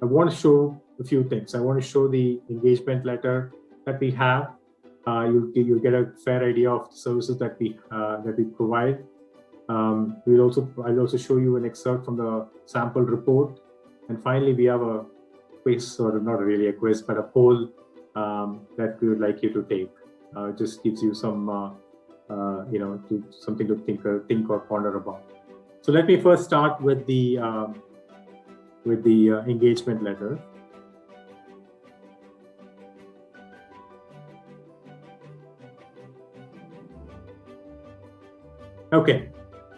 I want to show a few things. I want to show the engagement letter that we have. You get a fair idea of the services that we provide. I'll also show you an excerpt from the sample report, and finally we have a quiz, or not really a quiz, but a poll that we would like you to take. It just gives you some, something to think or ponder about. So let me first start with the engagement letter. Okay,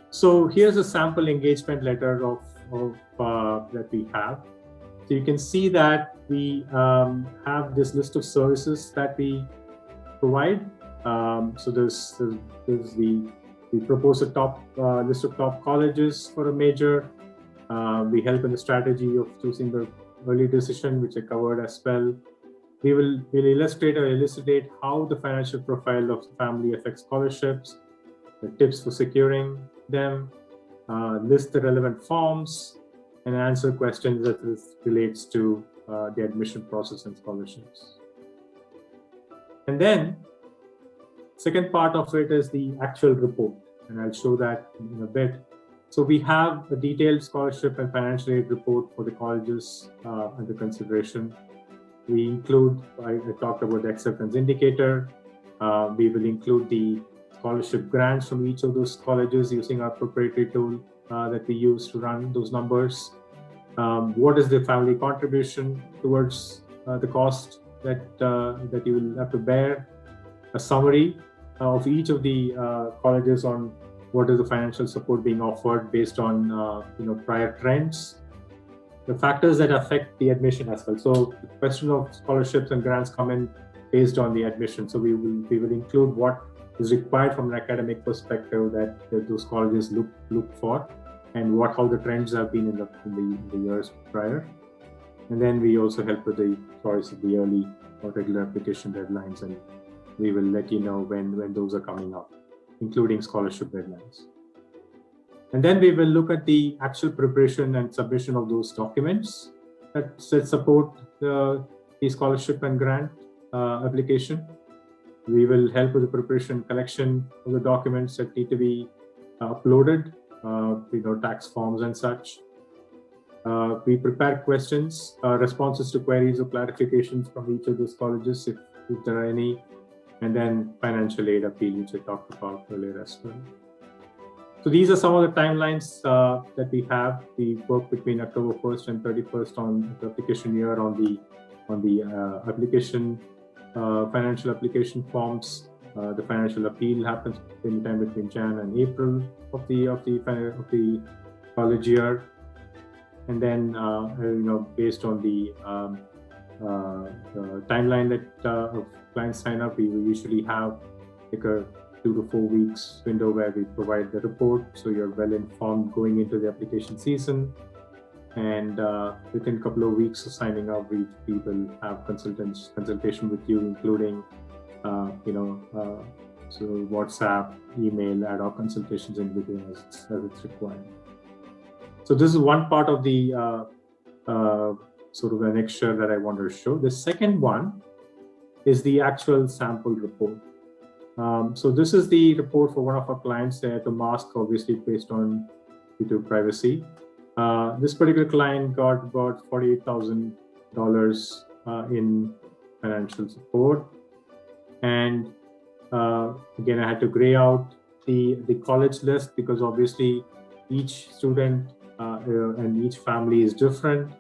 so here's a sample engagement letter of that we have. So you can see that we have this list of services that we provide. So we propose a top list of top colleges for a major. We help in the strategy of choosing the early decision, which I covered as well. We'll illustrate or elucidate how the financial profile of the family affects scholarships, the tips for securing them, list the relevant forms, and answer questions that relates to the admission process and scholarships. And then, second part of it is the actual report, and I'll show that in a bit. So we have a detailed scholarship and financial aid report for the colleges under consideration. We include, I talked about the acceptance indicator. We will include the scholarship grants from each of those colleges using our proprietary tool that we use to run those numbers. What is the family contribution towards the cost that you will have to bear? A summary of each of the colleges on what is the financial support being offered based on prior trends. The factors that affect the admission as well. So the question of scholarships and grants come in based on the admission. So we will include what is required from an academic perspective that those colleges look for, and how the trends have been in the years prior. And then we also help with the choice of the early or regular application deadlines, and we will let you know when those are coming up, including scholarship deadlines. And then we will look at the actual preparation and submission of those documents that support the scholarship and grant application. We will help with the preparation and collection of the documents that need to be uploaded, tax forms and such. We prepare questions, responses to queries or clarifications from each of those colleges if there are any, and then financial aid appeal, which I talked about earlier as well. So these are some of the timelines that we have. We work between October 1st and 31st on the application year on the application, financial application forms. The financial appeal happens anytime between Jan and April of the college year, and then based on the timeline that clients sign up, we usually have like a 2 to 4 weeks window where we provide the report, so you're well informed going into the application season. And within a couple of weeks of signing up, we will have consultation with you, including so WhatsApp, email, ad hoc consultations in between as it's required. So this is one part of the sort of an extra that I wanted to show. The second one is the actual sample report. So this is the report for one of our clients. They had to mask, obviously, based on YouTube privacy. This particular client got about $48,000 in financial support. And again, I had to gray out the college list because obviously each student and each family is different.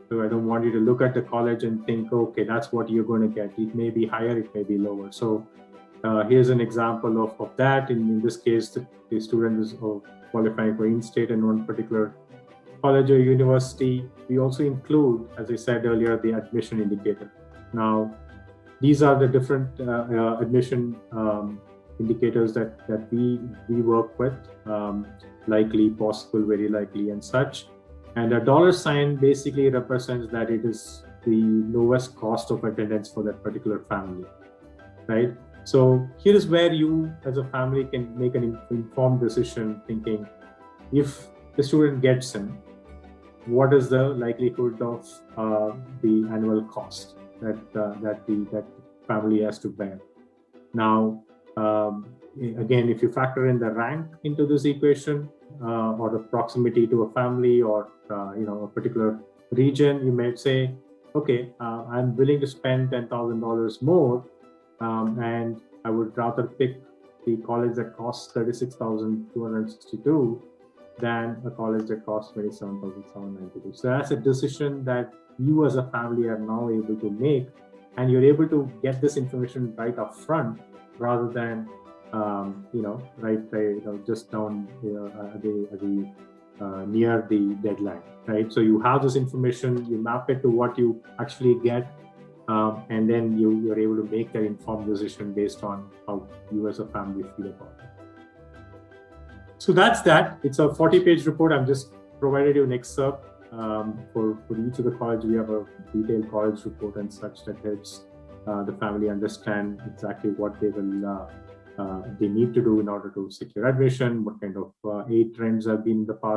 So I don't want you to look at the college and think, okay, that's what you're going to get. It may be higher, it may be lower. So here's an example of that. In this case, the student is qualifying for in-state and one particular college or university. We also include, as I said earlier, the admission indicator. Now, these are the different admission indicators that we work with, likely, possible, very likely, and such. And a $sign basically represents that it is the lowest cost of attendance for that particular family, right? So here is where you as a family can make an informed decision, thinking if the student gets in, what is the likelihood of the annual cost that that family has to bear. Now, again, if you factor in the rank into this equation, or the proximity to a family, or a particular region, you may say, okay, I'm willing to spend $10,000 more, and I would rather pick the college that costs $36,262 than a college that costs $27,792. So that's a decision that you as a family are now able to make, and you're able to get this information right up front rather than just down near the deadline, right? So you have this information, you map it to what you actually get, and then you're able to make that informed decision based on how you as a family feel about it. So that's that. It's a 40-page report. I've just provided you an excerpt. For each of the college, we have a detailed college report and such that helps the family understand exactly what they need to do in order to secure admission, what kind of aid trends have been in the past.